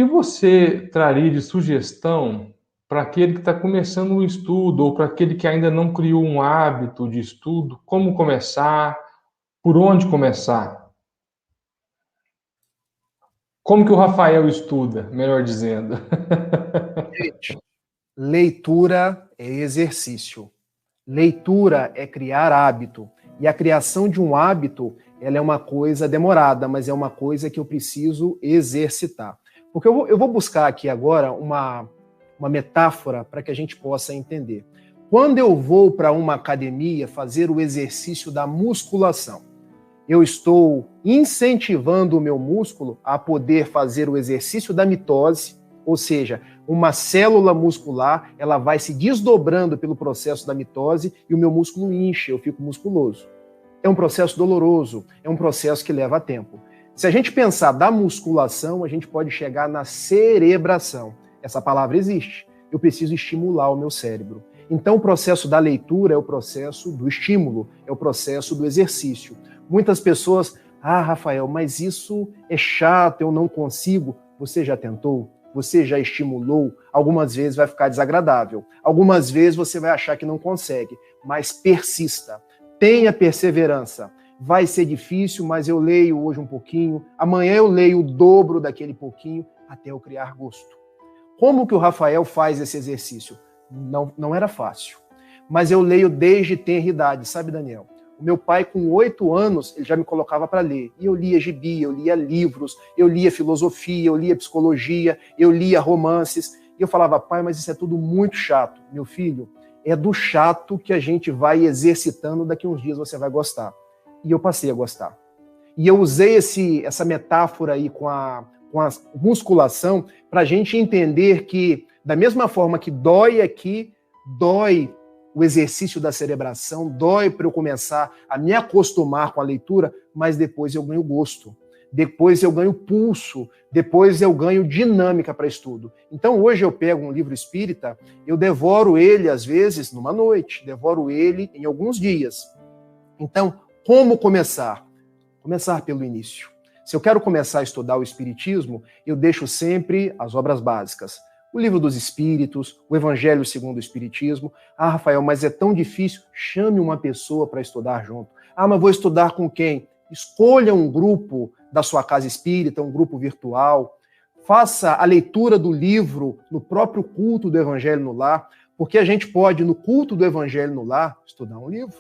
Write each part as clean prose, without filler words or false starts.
que você traria de sugestão para aquele que está começando um estudo ou para aquele que ainda não criou um hábito de estudo? Como começar? Por onde começar? Como que o Rafael estuda, melhor dizendo? Gente, leitura é exercício. Leitura é criar hábito. E a criação de um hábito, ela é uma coisa demorada, mas é uma coisa que eu preciso exercitar. Porque eu vou buscar aqui agora uma metáfora para que a gente possa entender. Quando eu vou para uma academia fazer o exercício da musculação, eu estou incentivando o meu músculo a poder fazer o exercício da mitose, ou seja, uma célula muscular, ela vai se desdobrando pelo processo da mitose e o meu músculo incha, eu fico musculoso. É um processo doloroso, é um processo que leva tempo. Se a gente pensar da musculação, a gente pode chegar na cerebração. Essa palavra existe. Eu preciso estimular o meu cérebro. Então, o processo da leitura é o processo do estímulo, é o processo do exercício. Muitas pessoas, Rafael, mas isso é chato, eu não consigo. Você já tentou? Você já estimulou? Algumas vezes vai ficar desagradável. Algumas vezes você vai achar que não consegue, mas persista. Tenha perseverança. Vai ser difícil, mas eu leio hoje um pouquinho, amanhã eu leio o dobro daquele pouquinho, até eu criar gosto. Como que o Rafael faz esse exercício? Não era fácil. Mas eu leio desde tenra idade, sabe, Daniel? O meu pai, com 8 anos, ele já me colocava para ler. E eu lia gibi, eu lia livros, eu lia filosofia, eu lia psicologia, eu lia romances. E eu falava, pai, mas isso é tudo muito chato. Meu filho, é do chato que a gente vai exercitando, daqui uns dias você vai gostar. E eu passei a gostar. E eu usei essa metáfora aí com a musculação para a gente entender que, da mesma forma que dói aqui, dói o exercício da cerebração, dói para eu começar a me acostumar com a leitura, mas depois eu ganho gosto, depois eu ganho pulso, depois eu ganho dinâmica para estudo. Então hoje eu pego um livro espírita, eu devoro ele às vezes numa noite, devoro ele em alguns dias. Então, como começar? Começar pelo início. Se eu quero começar a estudar o espiritismo, eu deixo sempre as obras básicas. O Livro dos Espíritos, o Evangelho segundo o Espiritismo. Rafael, mas é tão difícil. Chame uma pessoa para estudar junto. Mas vou estudar com quem? Escolha um grupo da sua casa espírita, um grupo virtual. Faça a leitura do livro no próprio culto do Evangelho no Lar, porque a gente pode, no culto do Evangelho no Lar, estudar um livro.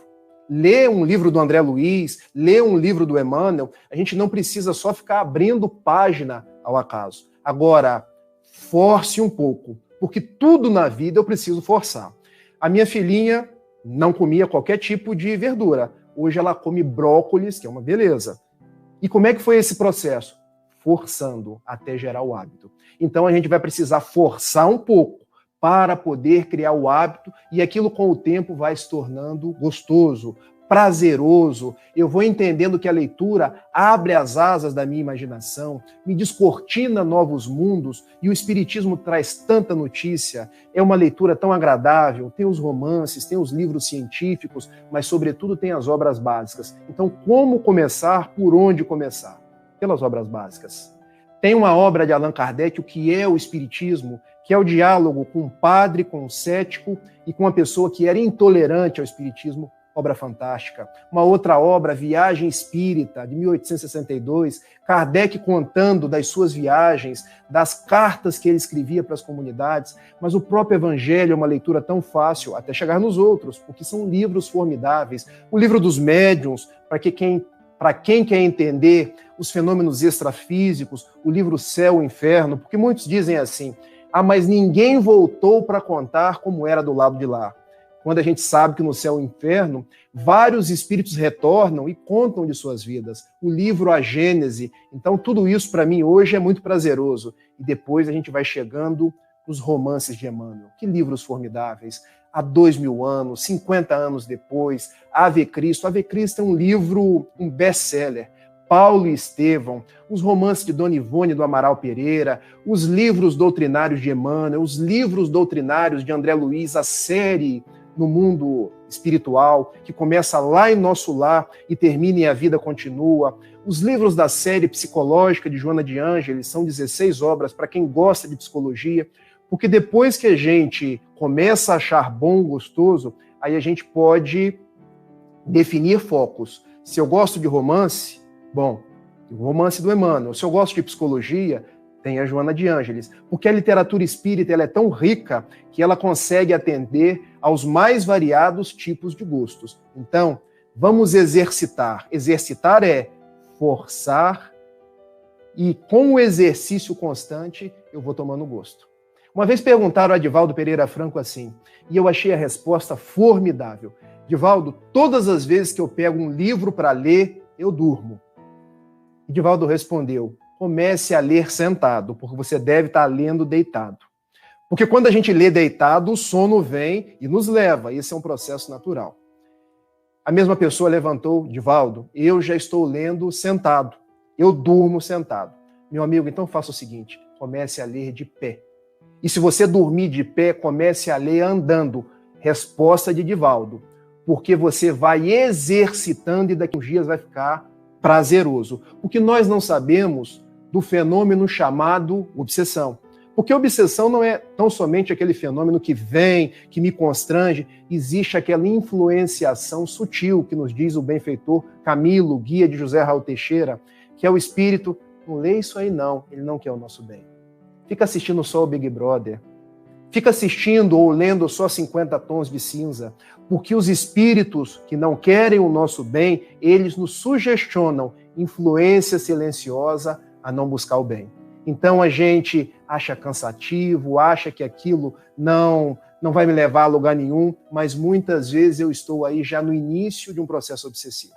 Ler um livro do André Luiz, ler um livro do Emmanuel. A gente não precisa só ficar abrindo página ao acaso. Agora, force um pouco, porque tudo na vida eu preciso forçar. A minha filhinha não comia qualquer tipo de verdura. Hoje ela come brócolis, que é uma beleza. E como é que foi esse processo? Forçando até gerar o hábito. Então a gente vai precisar forçar um pouco para poder criar o hábito e aquilo com o tempo vai se tornando gostoso, prazeroso. Eu vou entendendo que a leitura abre as asas da minha imaginação, me descortina novos mundos e o Espiritismo traz tanta notícia. É uma leitura tão agradável, tem os romances, tem os livros científicos, mas sobretudo tem as obras básicas. Então, como começar? Por onde começar? Pelas obras básicas. Tem uma obra de Allan Kardec, O que é o Espiritismo, que é o diálogo com um padre, com um cético e com uma pessoa que era intolerante ao Espiritismo, obra fantástica. Uma outra obra, Viagem Espírita, de 1862, Kardec contando das suas viagens, das cartas que ele escrevia para as comunidades, mas o próprio Evangelho é uma leitura tão fácil, até chegar nos outros, porque são livros formidáveis. O livro dos médiuns, para quem quer entender os fenômenos extrafísicos, o livro Céu e Inferno, porque muitos dizem assim, mas ninguém voltou para contar como era do lado de lá. Quando a gente sabe que no céu e inferno, vários espíritos retornam e contam de suas vidas. O livro A Gênese. Então, tudo isso, para mim, hoje é muito prazeroso. E depois a gente vai chegando nos romances de Emmanuel. Que livros formidáveis. Há 2000 anos, 50 anos depois, Ave Cristo. Ave Cristo é um livro, um best-seller. Paulo e Estevão, os romances de Dona Ivone do Amaral Pereira, os livros doutrinários de Emmanuel, os livros doutrinários de André Luiz, a série No Mundo Espiritual, que começa lá em Nosso Lar e termina em A Vida Continua, Os livros da série psicológica de Joana de Ângeles são 16 obras para quem gosta de psicologia, porque depois que a gente começa a achar bom, gostoso, aí a gente pode definir focos. Se eu gosto de romance, bom, o romance do Emmanuel. Se eu gosto de psicologia, tem a Joana de Ângeles. Porque a literatura espírita ela é tão rica que ela consegue atender aos mais variados tipos de gostos. Então, vamos exercitar. Exercitar é forçar e com o exercício constante eu vou tomando gosto. Uma vez perguntaram a Divaldo Pereira Franco assim, e eu achei a resposta formidável. Divaldo, todas as vezes que eu pego um livro para ler, eu durmo. E Divaldo respondeu, comece a ler sentado, porque você deve estar lendo deitado. Porque quando a gente lê deitado, o sono vem e nos leva. Esse é um processo natural. A mesma pessoa levantou, Divaldo, eu já estou lendo sentado. Eu durmo sentado. Meu amigo, então faça o seguinte, comece a ler de pé. E se você dormir de pé, comece a ler andando. Resposta de Divaldo. Porque você vai exercitando e daqui a uns dias vai ficar prazeroso. O que nós não sabemos do fenômeno chamado obsessão. Porque obsessão não é tão somente aquele fenômeno que vem, que me constrange, existe aquela influenciação sutil, que nos diz o benfeitor Camilo, guia de José Raul Teixeira, que é o espírito, não lê isso aí não, ele não quer o nosso bem. Fica assistindo só o Big Brother, fica assistindo ou lendo só 50 tons de cinza, porque os espíritos que não querem o nosso bem, eles nos sugestionam influência silenciosa a não buscar o bem. Então a gente acha cansativo, acha que aquilo não vai me levar a lugar nenhum, mas muitas vezes eu estou aí já no início de um processo obsessivo.